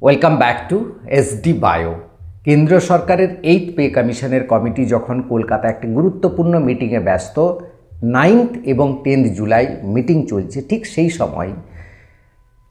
Welcome back to SD bio. কেন্দ্র সরকারের 8th pay কমিশনের কমিটি যখন কলকাতা একটি গুরুত্বপূর্ণ মিটিংয়ে ব্যস্ত, 9th এবং 10th জুলাই মিটিং চলছে, ঠিক সেই সময়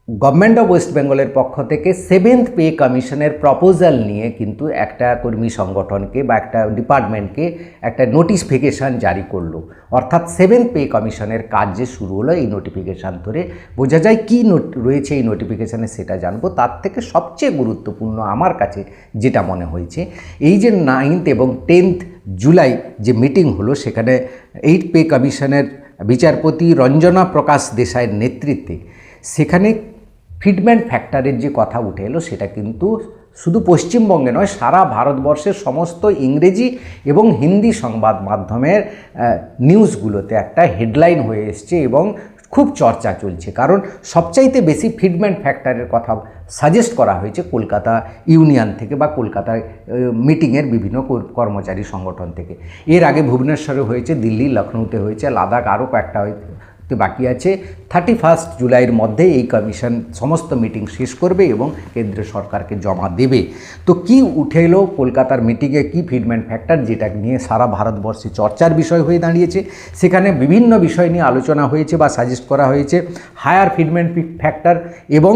গভর্নমেন্ট অফ ওয়েস্ট বেঙ্গলের পক্ষ থেকে 7th পে কমিশনের প্রপোজাল নিয়ে কিন্তু একটা কর্মী সংগঠনকে বা একটা ডিপার্টমেন্টকে একটা নোটিফিকেশান জারি করলো। অর্থাৎ 7th পে কমিশনের কাজ যে শুরু হলো, এই নোটিফিকেশান ধরে বোঝা যায় কী রয়েছে এই নোটিফিকেশানে, সেটা জানবো। তার থেকে সবচেয়ে গুরুত্বপূর্ণ আমার কাছে যেটা মনে হয়েছে, এই যে 9th এবং 10th জুলাই যে মিটিং হলো, সেখানে 8th পে কমিশনের বিচারপতি রঞ্জনা প্রকাশ দেশাইয়ের নেতৃত্বে সেখানে ফিটমেন্ট ফ্যাক্টরের যে কথা উঠে এলো, সেটা কিন্তু শুধু পশ্চিমবঙ্গে নয়, সারা ভারতবর্ষের সমস্ত ইংরেজি এবং হিন্দি সংবাদ মাধ্যমের নিউজগুলোতে একটা হেডলাইন হয়ে এসছে এবং খুব চর্চা চলছে। কারণ সবচাইতে বেশি ফিটমেন্ট ফ্যাক্টরের কথা সাজেস্ট করা হয়েছে কলকাতা ইউনিয়ন থেকে বা কলকাতায় মিটিংয়ের বিভিন্ন কর্মচারী সংগঠন থেকে। এর আগে ভুবনেশ্বরে হয়েছে, দিল্লি, লখনৌতে হয়েছে, লাদাখ, আরও কয়েকটা বাকি আছে। 31 জুলাইয়ের মধ্যে এই কমিশন সমস্ত মিটিং শেষ করবে এবং কেন্দ্র সরকারকে জমা দেবে। তো কি উঠে এলো কলকাতার মিটিংয়ে, কি ফিটমেন্ট ফ্যাক্টর, যেটা নিয়ে সারা ভারতবর্ষে চর্চার বিষয় হয়ে দাঁড়িয়েছে। সেখানে বিভিন্ন বিষয় নিয়ে আলোচনা হয়েছে বা সাজেস্ট করা হয়েছে। হায়ার ফিটমেন্ট ফ্যাক্টর এবং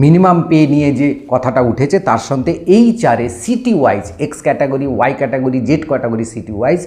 মিনিমাম পে নিয়ে যে কথাটা উঠেছে, তার সঙ্গে HRA city wise, x category, y category, z category city wise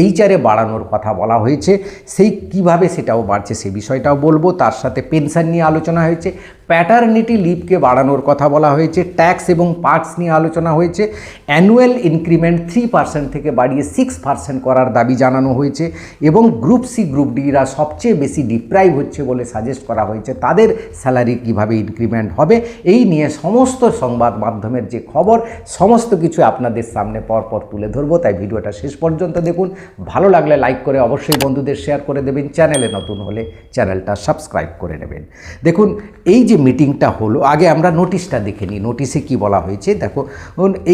HRA বাড়ানোর কথা বলা হয়েছে। সেই কিভাবে সেটাও বাড়ছে সে বিষয়টাও বলবো। তার সাথে পেনশন নিয়ে আলোচনা হয়েছে, প্যাটার্নিটি লিভকে বাড়ানোর কথা বলা হয়েছে, ট্যাক্স এবং পার্কস নিয়ে আলোচনা হয়েছে, অ্যানুয়াল ইনক্রিমেন্ট 3% থেকে বাড়িয়ে 6% করার দাবি জানানো হয়েছে এবং গ্রুপ সি গ্রুপ ডিরা সবচেয়ে বেশি ডিপ্রাইভ হচ্ছে বলে সাজেস্ট করা হয়েছে, তাদের স্যালারি কিভাবে ইনক্রিমেন্ট হবে, এই নিয়ে সমস্ত সংবাদ মাধ্যমের যে খবর, সমস্ত কিছু আপনাদের সামনে পরপর তুলে ধরবো। তাই ভিডিওটা শেষ পর্যন্ত দেখুন। ভালো লাগলে লাইক করে অবশ্যই বন্ধুদের শেয়ার করে দেবেন, চ্যানেলে নতুন হলে চ্যানেলটা সাবস্ক্রাইব করে নেবেন। দেখুন, এই যে মিটিংটা হলো, আগে আমরা নোটিশটা দেখে নিই। নোটিশে কি বলা হয়েছে দেখো।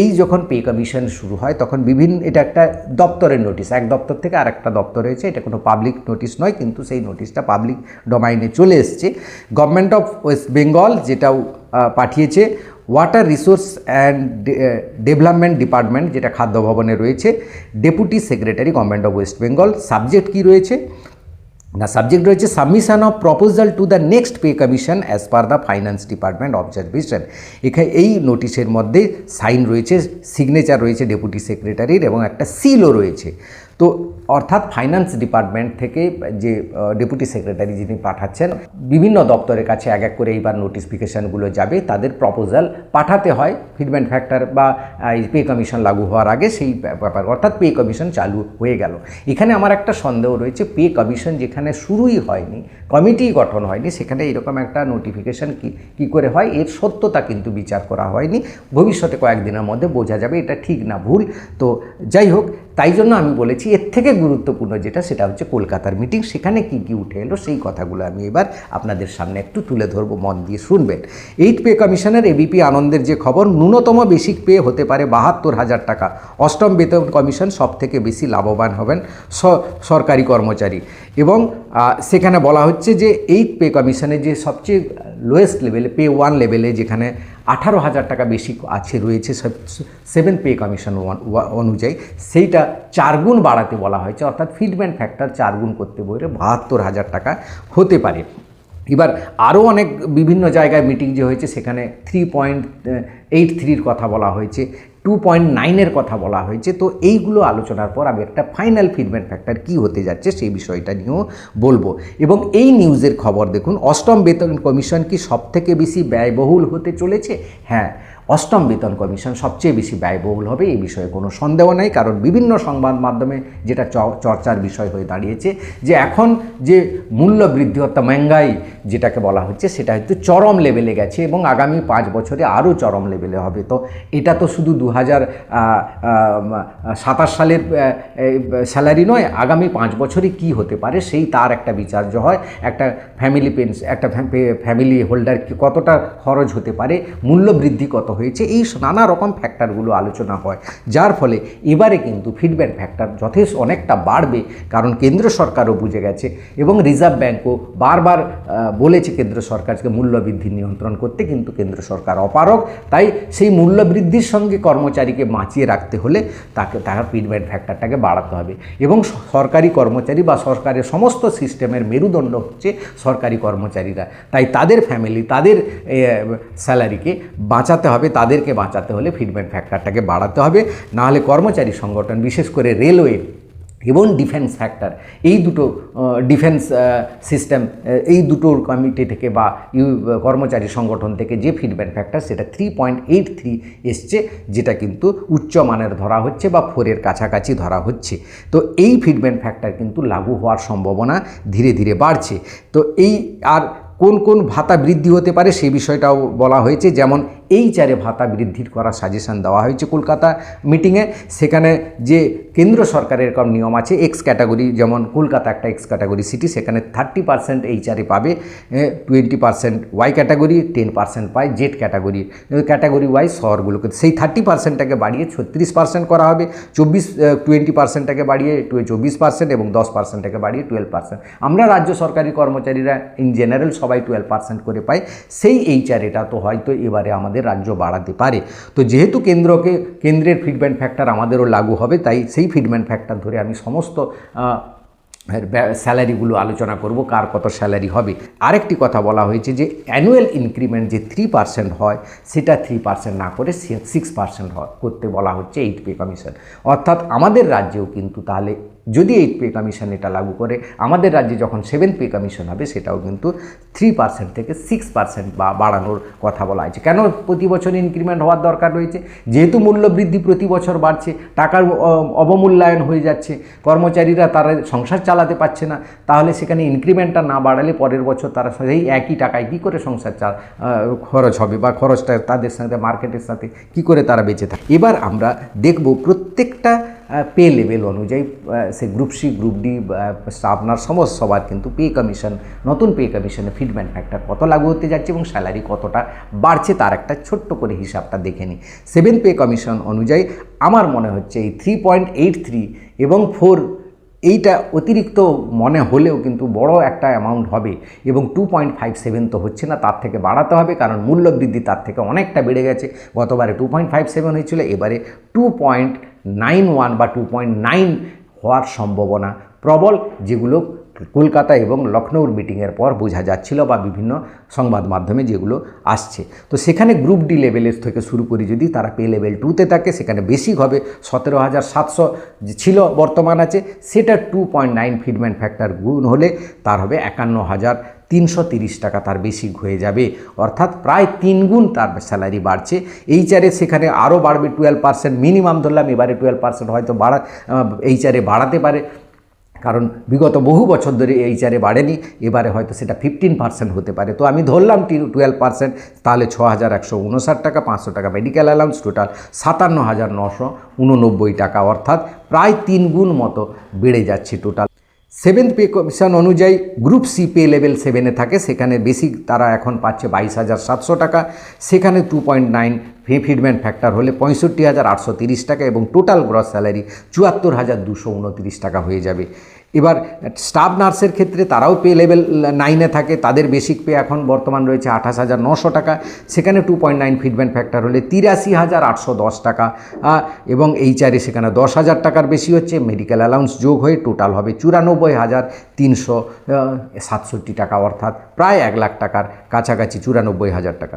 এই যখন পে কমিশন শুরু হয় তখন এটা একটা দপ্তরের নোটিশ, এক দপ্তর থেকে আরেকটা দপ্তর হয়েছে, এটা কোনো পাবলিক নোটিশ নয়, কিন্তু সেই নোটিশটা পাবলিক ডোমাইনে চলে এসছে। গভর্নমেন্ট অফ ওয়েস্ট বেঙ্গল যেটাও পাঠিয়েছে, water resource and development department, যেটা খাদ্য ভবনে রয়েছে, deputy secretary government of West Bengal. Subject কি রয়েছে না, সাবজেক্ট রয়েছে submission of proposal to the next pay commission as per the finance department observation. এখানে এই নোটিশের মধ্যে সাইন রয়েছে, সিগনেচার রয়েছে ডেপুটি সেক্রেটারির এবং একটা সিলও রয়েছে। তো অর্থাৎ ফাইন্যান্স ডিপার্টমেন্ট থেকে যে ডেপুটি সেক্রেটারি যিনি পাঠাচ্ছেন, বিভিন্ন দপ্তরের কাছে এক এক করে এইবার নোটিফিকেশানগুলো যাবে, তাদের প্রপোজাল পাঠাতে হয় ফিটমেন্ট ফ্যাক্টর বা পে কমিশন লাগু হওয়ার আগে, সেই ব্যাপার। অর্থাৎ পে কমিশন চালু হয়ে গেল। এখানে আমার একটা সন্দেহ রয়েছে, পে কমিশন যেখানে শুরুই হয়নি, কমিটি গঠন হয়নি, সেখানে এরকম একটা নোটিফিকেশান কী করে হয়, এর সত্যতা কিন্তু বিচার করা হয়নি। ভবিষ্যতে কয়েকদিনের মধ্যে বোঝা যাবে এটা ঠিক না ভুল। তো যাই হোক, তাই জন্য আমি বলেছি এর থেকে গুরুত্বপূর্ণ যেটা, সেটা হচ্ছে কলকাতার মিটিং। সেখানে কি কি উঠে এলো সেই কথাগুলো আমি এবার আপনাদের সামনে একটু তুলে ধরবো, মন দিয়ে শুনবেন। 8th পে কমিশনের এবিপি আনন্দের যে খবর, ন্যূনতম বেসিক পে হতে পারে 72,000 টাকা। 8ম বেতন কমিশন সব থেকে বেশি লাভবান হবেন সরকারি কর্মচারী। এবং সেখানে বলা হচ্ছে যে 8th পে কমিশনের যে সবচেয়ে লোয়েস্ট লেভেলে, পে 1 লেভেলে, যেখানে 18,000 টাকা বেশি রয়েছে 7th পে কমিশন অনুযায়ী, সেইটা 4 গুণ বাড়াতে বলা হয়েছে। অর্থাৎ ফিটমেন্ট ফ্যাক্টর 4 গুণ করতে বলে 72,000 টাকা হতে পারে। এবার আরও অনেক বিভিন্ন জায়গায় মিটিং যে হয়েছে, সেখানে 3.83-র কথা বলা হয়েছে, 2.9-এর কথা বলা হয়েছে। তো এইগুলো আলোচনার পর আমি একটা ফাইনাল ফিটমেন্ট ফ্যাক্টর কী হতে যাচ্ছে সেই বিষয়টা নিয়েও বলবো। এবং এই নিউজের খবর দেখুন, 8ম বেতন কমিশন কি সবথেকে বেশি ব্যয়বহুল হতে চলেছে? হ্যাঁ, 8ম বেতন কমিশন সবচেয়ে বেশি ব্যয়বহুল হবে, এই বিষয়ে কোনো সন্দেহ নেই। কারণ বিভিন্ন সংবাদ মাধ্যমে যেটা চর্চার বিষয় হয়ে দাঁড়িয়েছে, যে এখন যে মূল্য বৃদ্ধি অর্থাৎ মহঙ্গাই যেটাকে বলা হচ্ছে, সেটা হয়তো চরম লেভেলে গেছে এবং আগামী 5 বছরে আরও চরম লেভেলে হবে। তো এটা তো শুধু 2027 সালের স্যালারি নয়, আগামী 5 বছরে কি হতে পারে সেই তার একটা বিচার্য হয়। একটা ফ্যামিলি একটা ফ্যামিলি হোল্ডার কতটা খরচ হতে পারে, মূল্য বৃদ্ধি কত হয়েছে, এই নানা রকম ফ্যাক্টরগুলো আলোচনা হয়, যার ফলে এবারে কিন্তু ফিডব্যাক ফ্যাক্টর যথেষ্ট অনেকটা বাড়বে। কারণ কেন্দ্র সরকারও বুঝে গেছে এবং রিজার্ভ ব্যাঙ্কও বারবার বলেছে কেন্দ্র সরকারকে মূল্যবৃদ্ধি নিয়ন্ত্রণ করতে, কিন্তু কেন্দ্র সরকার অপারগ। তাই সেই মূল্যবৃদ্ধির সঙ্গে কর্মচারীকে বাঁচিয়ে রাখতে হলে তার ফিডব্যাক ফ্যাক্টরটাকে বাড়াতে হবে। এবং সরকারি কর্মচারী বা সরকারের সমস্ত সিস্টেমের মেরুদণ্ড হচ্ছে সরকারি কর্মচারীরা, তাই তাদের ফ্যামিলি, তাদের স্যালারিকে বাঁচাতে হবে, তাদেরকে বাঁচাতে হলে ফিডব্যাক ফ্যাক্টরটাকে বাড়াতে হবে। নাহলে কর্মচারী সংগঠন, বিশেষ করে রেলওয়ে এবং ডিফেন্স ফ্যাক্টর, এই দুটো ডিফেন্স সিস্টেম, এই দুটোর কমিটি থেকে বা কর্মচারী সংগঠন থেকে যে ফিডব্যাক ফ্যাক্টর সেটা 3.83 এসছে, যেটা কিন্তু উচ্চমানের ধরা হচ্ছে বা 4-এর কাছাকাছি ধরা হচ্ছে। তো এই ফিডব্যাক ফ্যাক্টর কিন্তু লাগু হওয়ার সম্ভাবনা ধীরে ধীরে বাড়ছে। তো এই আর কোন কোন ভাতা বৃদ্ধি হতে পারে সেই বিষয়টাও বলা হয়েছে। যেমন HR ভাতা বৃদ্ধির করার সাজেশন দেওয়া হয়েছে কলকাতা মিটিংয়ে। সেখানে যে কেন্দ্র সরকারের এরকম নিয়ম আছে, এক্স ক্যাটাগরি, যেমন কলকাতা একটা এক্স ক্যাটাগরি সিটি, সেখানে 30% HR পাবে, 20% ওয়াই ক্যাটাগরি, 10% পায় জেড ক্যাটাগরি ওয়াইজ শহরগুলোকে। সেই 30%টাকে বাড়িয়ে 36% করা হবে, 20%টাকে বাড়িয়ে 24% এবং 10%টাকে বাড়িয়ে 12%। আমরা রাজ্য সরকারি কর্মচারীরা ইন জেনারেল সবাই 12% করে পাই। সেই HR এটা তো হয়তো এবারে আমাদের রাজ্য বাড়াতে পারে। তো যেহেতু কেন্দ্রের ফিডব্যাক ফ্যাক্টর আমাদেরও লাগু হবে, তাই সেই ফিডব্যাক ফ্যাক্টর ধরে আমি সমস্ত স্যালারিগুলো আলোচনা করব, কার কত স্যালারি হবে। আরেকটি কথা বলা হয়েছে যে অ্যানুয়াল ইনক্রিমেন্ট যে 3% হয়, সেটা 3% না করে 6% করতে বলা হচ্ছে 8 পে কমিশন। অর্থাৎ আমাদের রাজ্যেও কিন্তু তাহলে যদি 8 পে কমিশন এটা লাগু করে, আমাদের রাজ্যে যখন 7 পে কমিশন হবে, সেটাও কিন্তু 3% থেকে 6% বাড়ানোর কথা বলা হয়েছে। কেন প্রতি বছর ইনক্রিমেন্ট হওয়ার দরকার রয়েছে? যেহেতু মূল্যবৃদ্ধি প্রতি বছর বাড়ছে, টাকার অবমূল্যায়ন হয়ে যাচ্ছে, কর্মচারীরা তারা সংসার চালাতে পারছে না, তাহলে সেখানে ইনক্রিমেন্টটা না বাড়ালে পরের বছর তারা সেই একই টাকায় কী করে সংসার খরচ হবে, বা খরচটা তাদের সাথে মার্কেটের সাথে কী করে তারা বেঁচে থাকে। এবার আমরা দেখব প্রত্যেকটা পে লেভেল অনুযায়ী, সে group C, group D, staff nurse সমস্ত সবার কিন্তু পে কমিশন, নতুন পে কমিশনে ফিডব্যাক ফ্যাক্টর কত লাগু হতে যাচ্ছে এবং স্যালারি কতটা বাড়ছে, তার একটা ছোট্ট করে হিসাবটা দেখে নিই। 7 পে কমিশন অনুযায়ী আমার মনে হচ্ছে এই 3.83 এবং 4, এইটা অতিরিক্ত মনে হলেও কিন্তু বড় একটা অ্যামাউন্ট হবে। এবং 2.57 তো হচ্ছে না, তার থেকে বাড়াতে হবে, কারণ মূল্যবৃদ্ধি তার থেকে অনেকটা বেড়ে গেছে। গতবারে 2.57 হয়েছিল, এবারে 2.91 বা 2.9 হওয়ার সম্ভাবনা প্রবল, যেগুলো কলকাতা এবং লখনৌর মিটিংয়ের পর বোঝা যাচ্ছিল বা বিভিন্ন সংবাদ মাধ্যমে যেগুলো আসছে। তো সেখানে গ্রুপ ডি লেভেলের থেকে শুরু করি, যদি তারা পে লেভেল 2তে থাকে, সেখানে বেসিক হবে 17,700 ছিল, বর্তমান আছে, সেটা 2.9 ফিডব্যাক ফ্যাক্টর গুণ হলে তার হবে 51,330 টাকা, তার বেসিক হয়ে যাবে। অর্থাৎ প্রায় 3 গুণ তার স্যালারি বাড়ছে। HR সেখানে আরও বাড়বে 12%, মিনিমাম ধরলাম, এবারে 12% হয়তো HR বাড়াতে পারে, কারণ বিগত বহু বছর ধরে HR বাড়েনি, এবারে হয়তো সেটা 15% হতে পারে। তো আমি ধরলাম 12%, তাহলে 6,159 টাকা, 500 টাকা মেডিকেল অ্যালাউন্স, টোটাল 57,989 টাকা, অর্থাৎ প্রায় 3 গুণ মতো বেড়ে যাচ্ছে টোটাল। 7th পে কমিশন অনুযায়ী গ্রুপ সি পে লেভেল 7-এ থাকে, সেখানে বেসিক তারা এখন পাচ্ছে 22,700 টাকা, সেখানে 2.9 ফিডব্যাক ফ্যাক্টর হলে 65,830 টাকা এবং টোটাল গ্রস স্যালারি 74,229 টাকা হয়ে যাবে। এবার স্টাফ নার্সের ক্ষেত্রে তারাও পে লেভেল 9-এ থাকে, তাদের বেসিক পে এখন বর্তমান রয়েছে 28,900 টাকা, সেখানে 2.9 ফিডব্যাক ফ্যাক্টর হলে 83,810 টাকা, এবং HR সেখানে 10,000 টাকার বেশি হচ্ছে, মেডিকেল অ্যালাউন্স যোগ হয়ে টোটাল হবে 94,367 টাকা, অর্থাৎ প্রায় 1 লাখ টাকার কাছাকাছি, 94,000 টাকা।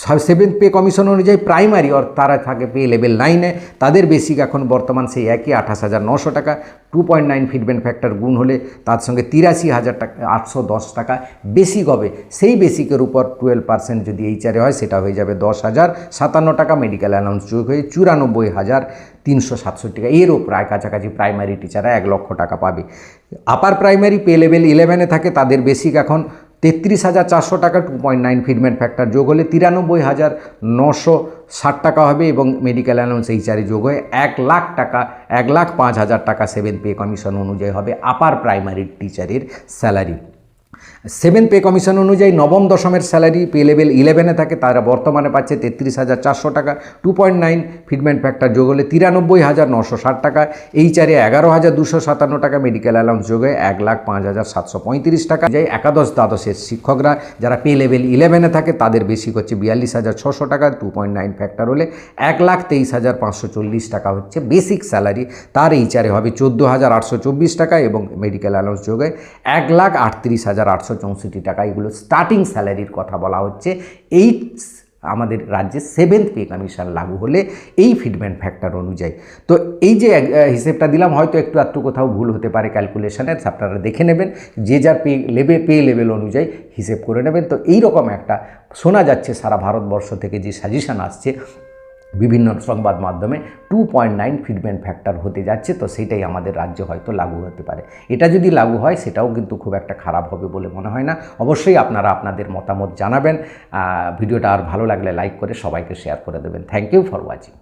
7th পে কমিশন অনুযায়ী প্রাইমারি তারা থাকে পে লেভেল 9-এ, তাদের বেসিক এখন বর্তমান সেই একই 28,900 টাকা, 2.9 ফিডব্যাক ফ্যাক্টর গুণ হলে তার সঙ্গে 83,810 টাকা বেসিক হবে। সেই বেসিকের উপর 12% যদি HR হয়, সেটা হয়ে যাবে 10,057 টাকা, মেডিকেল অ্যালাউন্স যোগ হয়ে 94,367 টাকা। এরও প্রায় কাছাকাছি প্রাইমারি টিচাররা 1 লক্ষ টাকা পাবে। আপার প্রাইমারি পে লেভেল 11-এ থাকে, তাদের বেসিক এখন 33,400 টাকা, 2.9 ফিডব্যাক ফ্যাক্টর যোগ হলে 93,960 টাকা হবে, এবং মেডিকেল অ্যালাউন্স HR যোগ হয়ে 1 লাখ টাকা, 1,05,000 টাকা 7th পে কমিশন অনুযায়ী হবে আপার প্রাইমারি টিচারের স্যালারি। সেভেন পে কমিশন অনুযায়ী নবম দশমের স্যালারি পে লেভেল 11-এ থাকে, তারা বর্তমানে পাচ্ছে 33,400 টাকা। 2.9 ফিটমেন্ট ফ্যাক্টর যোগ হলে 93,960 টাকা। HR-এ 11,257 টাকা, মেডিকেল অ্যালাউন্স যোগ হয়ে 1,05,735 টাকা। যাই একাদশ দ্বাদশের শিক্ষকরা যারা পে লেভেল 11-এ থাকে তাদের বেসিক হচ্ছে 42,600 টাকা। 2.9 ফ্যাক্টর হলে 1,23,540 টাকা হচ্ছে বেসিক স্যালারি। তার HR-এ হবে 14,824 টাকা এবং মেডিকেল অ্যালাউন্স যোগ হয়ে 1,38,864 টাকা। এগুলো স্টার্টিং স্যালারির কথা বলা হচ্ছে। আমাদের রাজ্যে সেভেন্থ পে কমিশন লাগু হলে এই ফিটমেন্ট ফ্যাক্টর অনুযায়ী। তো এই যে হিসেবটা দিলাম, হয়তো একটু কোথাও ভুল হতে পারে ক্যালকুলেশনের, আপনারা দেখে নেবেন, যে যার পে লেভেল অনুযায়ী হিসেব করে নেবেন। তো এই রকম একটা শোনা যাচ্ছে সারা ভারতবর্ষ থেকে যে সাজেশন আসছে বিভিন্ন সংবাদ মাধ্যমে 2.9 ফিটমেন্ট ফ্যাক্টর হতে যাচ্ছে। তো সেটাই আমাদের রাজ্যে হয়তো লাগু হতে পারে। এটা যদি লাগু হয় সেটাও কিন্তু খুব একটা খারাপ হবে বলে মনে হয় না। অবশ্যই আপনারা আপনাদের মতামত জানাবেন। ভিডিওটা আর ভালো লাগলে লাইক করে সবাইকে শেয়ার করে দেবেন। Thank you for watching.